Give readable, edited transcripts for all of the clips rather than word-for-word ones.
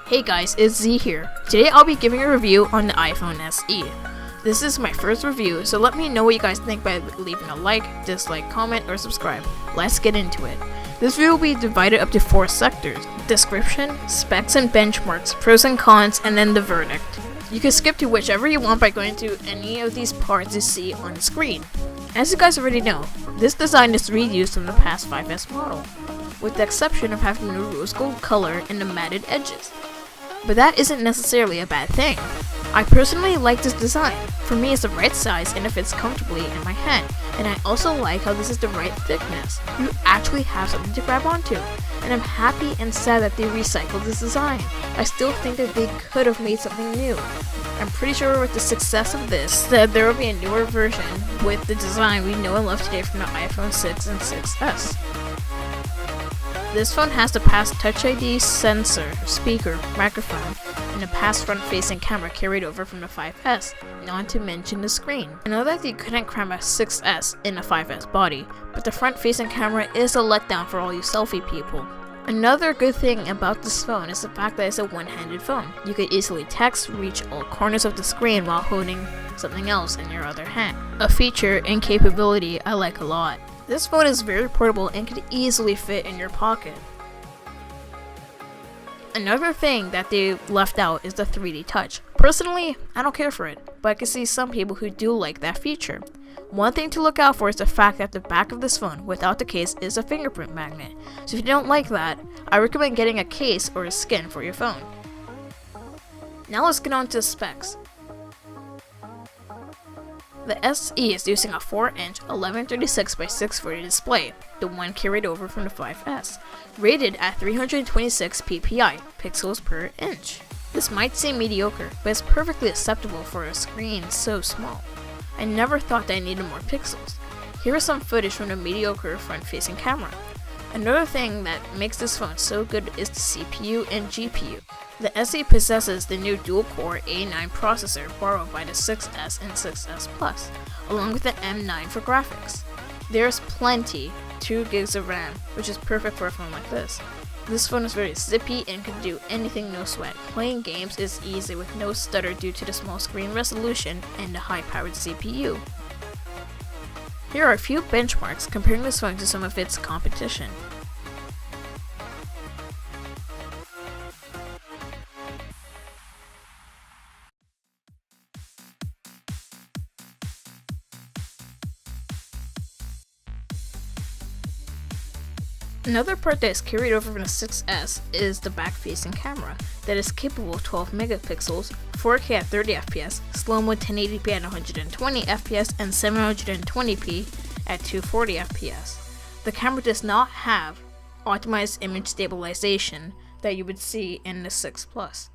Hey guys, it's Z here. Today I'll be giving a review on the iPhone SE. This is my first review, so let me know what you guys think by leaving a like, dislike, comment, or subscribe. Let's get into it. This video will be divided up to 4 sectors: description, specs and benchmarks, pros and cons, and then the verdict. You can skip to whichever you want by going to any of these parts you see on the screen. As you guys already know, this design is reused from the past 5S model, with the exception of having the rose gold color and the matted edges. But that isn't necessarily a bad thing. I personally like this design. For me, it's the right size and it fits comfortably in my hand. And I also like how this is the right thickness. You actually have something to grab onto. And I'm happy and sad that they recycled this design. I still think that they could have made something new. I'm pretty sure with the success of this, that there will be a newer version with the design we know and love today from the iPhone 6 and 6S. This phone has the past Touch ID sensor, speaker, microphone, and the past front-facing camera carried over from the 5S, not to mention the screen. I know that they couldn't cram a 6S in a 5S body, but the front-facing camera is a letdown for all you selfie people. Another good thing about this phone is the fact that it's a one-handed phone. You could easily text, reach all corners of the screen while holding something else in your other hand. A feature and capability I like a lot. This phone is very portable and could easily fit in your pocket. Another thing that they left out is the 3D touch. Personally, I don't care for it, but I can see some people who do like that feature. One thing to look out for is the fact that the back of this phone, without the case, is a fingerprint magnet. So if you don't like that, I recommend getting a case or a skin for your phone. Now let's get on to the specs. The SE is using a 4-inch 1136 by 640 display, the one carried over from the 5S, rated at 326 ppi, pixels per inch. This might seem mediocre, but it's perfectly acceptable for a screen so small. I never thought that I needed more pixels. Here is some footage from the mediocre front-facing camera. Another thing that makes this phone so good is the CPU and GPU. The SE possesses the new dual-core A9 processor borrowed by the 6S and 6S Plus, along with the M9 for graphics. There's plenty, 2 gigs of RAM, which is perfect for a phone like this. This phone is very zippy and can do anything no sweat. Playing games is easy with no stutter due to the small screen resolution and the high-powered CPU. Here are a few benchmarks comparing this phone to some of its competition. Another part that is carried over from the 6S is the back-facing camera that is capable of 12 megapixels, 4K at 30 fps, slow-mo 1080p at 120 fps, and 720p at 240 fps. The camera does not have optimized image stabilization that you would see in the 6 Plus.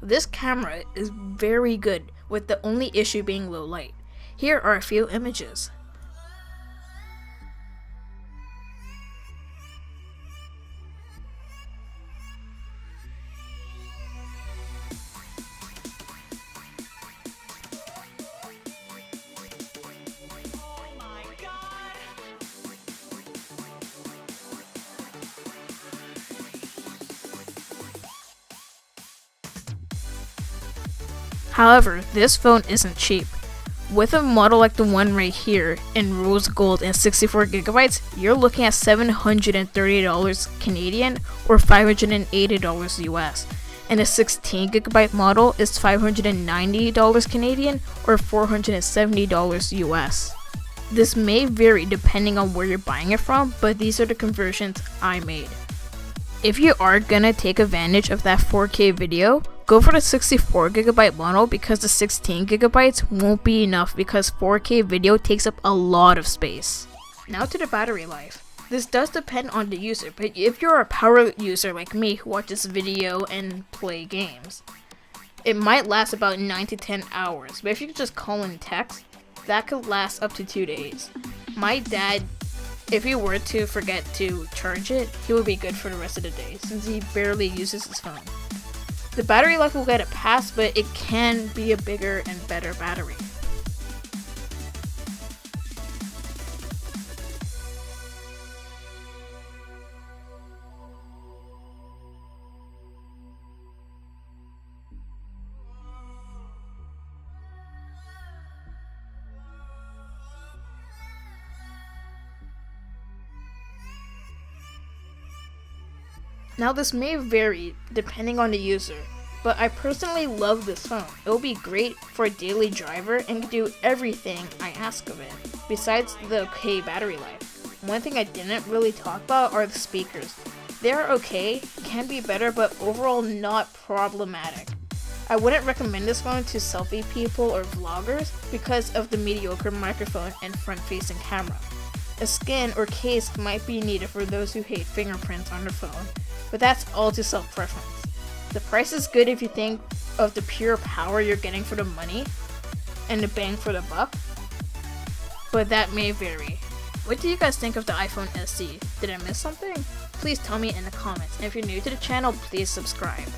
This camera is very good, with the only issue being low light. Here are a few images. However, this phone isn't cheap. With a model like the one right here in rose gold and 64GB, you're looking at $730 Canadian or $580 US. And a 16GB model is $590 Canadian or $470 US. This may vary depending on where you're buying it from, but these are the conversions I made. If you are gonna take advantage of that 4K video, go for the 64GB model because the 16GB won't be enough because 4K video takes up a lot of space. Now to the battery life. This does depend on the user, but if you're a power user like me who watches video and play games, it might last about 9 to 10 hours, but if you just call and text, that could last up to 2 days. My dad, if he were to forget to charge it, he would be good for the rest of the day since he barely uses his phone. The battery life will get a pass, but it can be a bigger and better battery. Now this may vary depending on the user, but I personally love this phone. It will be great for a daily driver and can do everything I ask of it, besides the okay battery life. One thing I didn't really talk about are the speakers. They are okay, can be better, but overall not problematic. I wouldn't recommend this phone to selfie people or vloggers because of the mediocre microphone and front-facing camera. A skin or case might be needed for those who hate fingerprints on their phone, but that's all to self-preference. The price is good if you think of the pure power you're getting for the money and the bang for the buck, but that may vary. What do you guys think of the iPhone SE? Did I miss something? Please tell me in the comments, and if you're new to the channel, please subscribe.